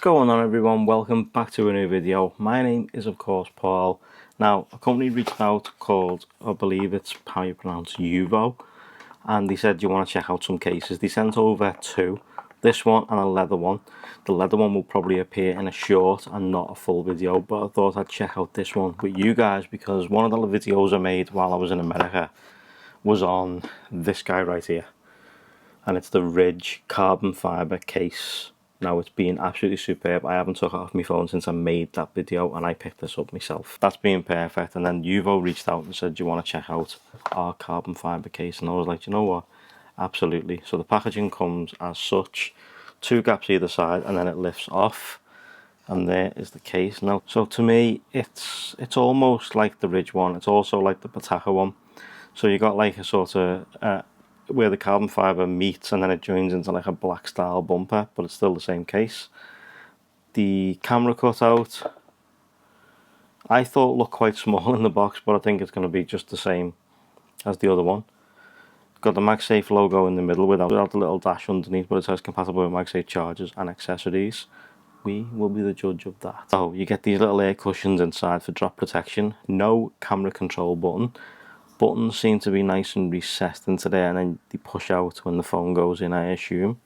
going on, everyone? Welcome back to a new video. My name is of course Paul. Now, a company reached out called, I believe it's how you pronounce Euvo, and they said you want to check out some cases. They sent over two, this one and a leather one. The leather one will probably appear in a short and not a full video, but I thought I'd check out this one with you guys because one of the videos I made while I was in America was on this guy right here, and it's the Ridge carbon fiber case. Now, it's been absolutely superb. I haven't took it off my phone since I made that video, and I picked this up myself. That's been perfect. And then Euvo reached out and said, do you want to check out our carbon fiber case? And I was like, you know what, absolutely. So the packaging comes as such, two gaps either side, and then it lifts off, and there is the case. Now, so to me, it's almost like the Ridge one. It's also like the Pataka one. So you got like a sort of where the carbon fiber meets and then it joins into like a black style bumper, but it's still the same case. The camera cutout I thought looked quite small in the box, but I think it's going to be just the same as the other one. Got the MagSafe logo in the middle without the little dash underneath, but it says compatible with MagSafe chargers and accessories. We will be the judge of that. So you get these little air cushions inside for drop protection. No camera control button. Buttons seem to be nice and recessed into there, and then they push out when the phone goes in, I assume.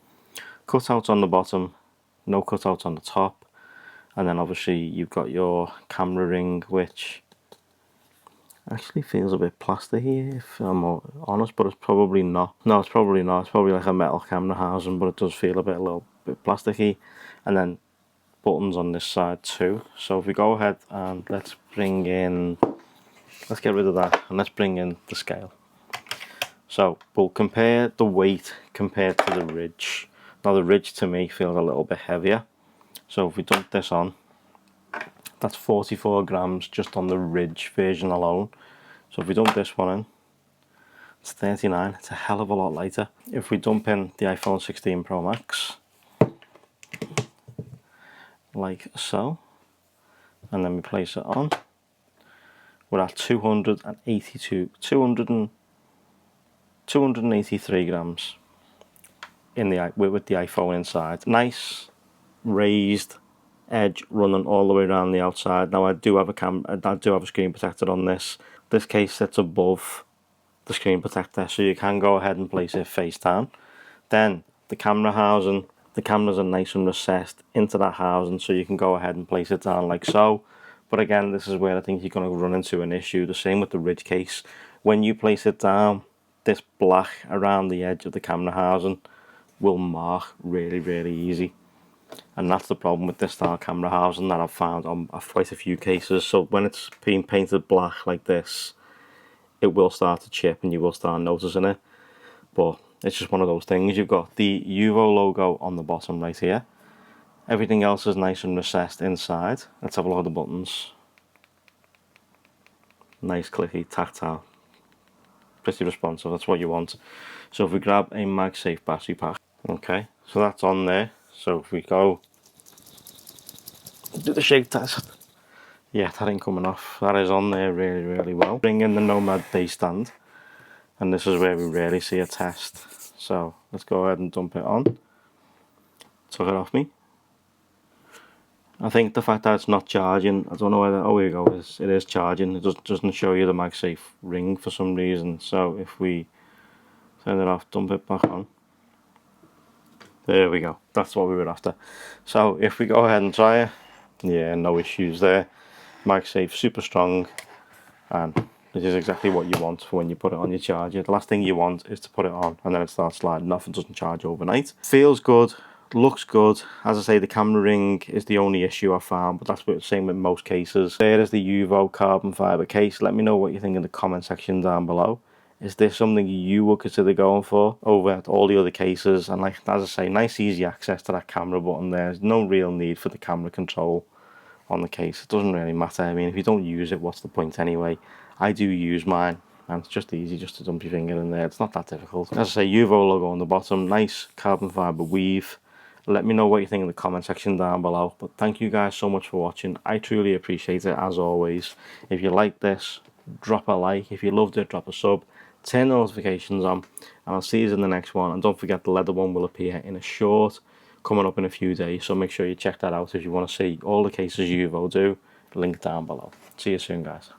Cutouts on the bottom, no cutouts on the top, and then obviously you've got your camera ring, which actually feels a bit plasticky if I'm honest, but it's probably not. No, it's probably not. It's probably like a metal camera housing, but it does feel a little bit plasticky. And then buttons on this side too. So if we go ahead and let's get rid of that and let's bring in the scale. So we'll compare the weight compared to the Ridge. Now the Ridge to me feels a little bit heavier. So if we dump this on, that's 44 grams just on the Ridge version alone. So if we dump this one in, it's 39. It's a hell of a lot lighter. If we dump in the iPhone 16 Pro Max, like so, and then we place it on, we're at 283 grams in the with the iPhone inside. Nice raised edge running all the way around the outside. Now I do have a screen protector on this. This case sits above the screen protector, so you can go ahead and place it face down. Then the camera housing, the cameras are nice and recessed into that housing, so you can go ahead and place it down like so. But again, this is where I think you're going to run into an issue. The same with the Ridge case. When you place it down, this black around the edge of the camera housing will mark really easy. And that's the problem with this style camera housing that I've found on quite a few cases. So when it's being painted black like this, it will start to chip and you will start noticing it. But it's just one of those things. You've got the Euvo logo on the bottom right here. Everything else is nice and recessed inside. Let's have a look at the buttons. Nice, clicky, tactile. Pretty responsive, that's what you want. So if we grab a MagSafe battery pack, okay, so that's on there. So if we go do the shake test, yeah, that ain't coming off. That is on there really well. Bring in the Nomad base stand, and this is where we really see a test. So let's go ahead and dump it on. Took it off me. I think the fact that it's not charging, I don't know whether, oh here we go, it is charging. It doesn't show you the MagSafe ring for some reason. So if we turn it off, dump it back on, there we go, that's what we were after. So if we go ahead and try it, yeah, no issues there. MagSafe super strong, and this is exactly what you want for when you put it on your charger. The last thing you want is to put it on and then it starts sliding off and doesn't charge overnight. Feels good. Looks good. As I say, the camera ring is the only issue I found, but that's the same with most cases. There is the Euvo carbon fiber case. Let me know what you think in the comment section down below. Is this something you would consider going for over all the other cases? And like, as I say, nice easy access to that camera button there. There's no real need for the camera control on the case. It doesn't really matter. I mean, if you don't use it, what's the point anyway? I do use mine, and it's just easy just to dump your finger in there. It's not that difficult. As I say, Euvo logo on the bottom, nice carbon fiber weave. Let me know what you think in the comment section down below. But thank you guys so much for watching. I truly appreciate it, as always. If you like this, drop a like. If you loved it, drop a sub. Turn the notifications on, and I'll see you in the next one. And don't forget, the leather one will appear in a short. coming up in a few days, so make sure you check that out if you want to see all the cases Euvo do. Link down below. See you soon, guys.